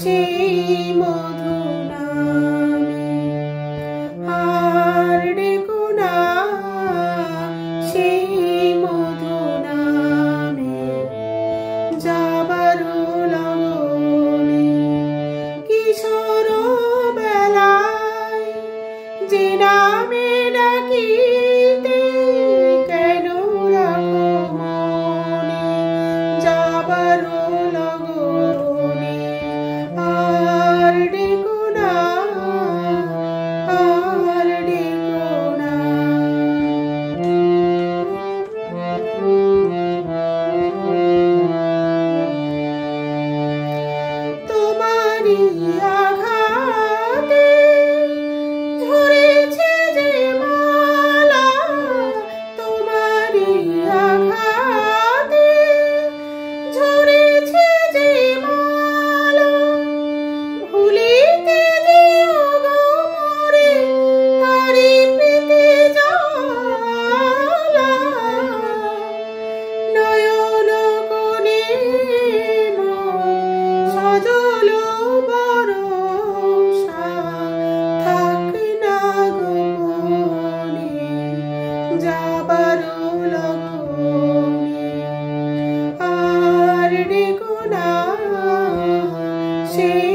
সেই মধু নামে আর ডেকো না সেই মধু নামে যাবার লগনে কিশোর বেলায় যে নামে ডাকিতে কেন রাখো মনে যাবার লগনে আর ডেকো না আর ডেকো না। তোমারই আঘাতে ঝরেছে যে মালা, তোমারই আঘাতে ঝরেছে যে মালা, ভুলিতে দিও গো মোরে তারি প্রীতি জ্বালা। নয়ন কোণে সজল বরষা থাক না গোপনে যাবার লগনে আর ডেকো না সেই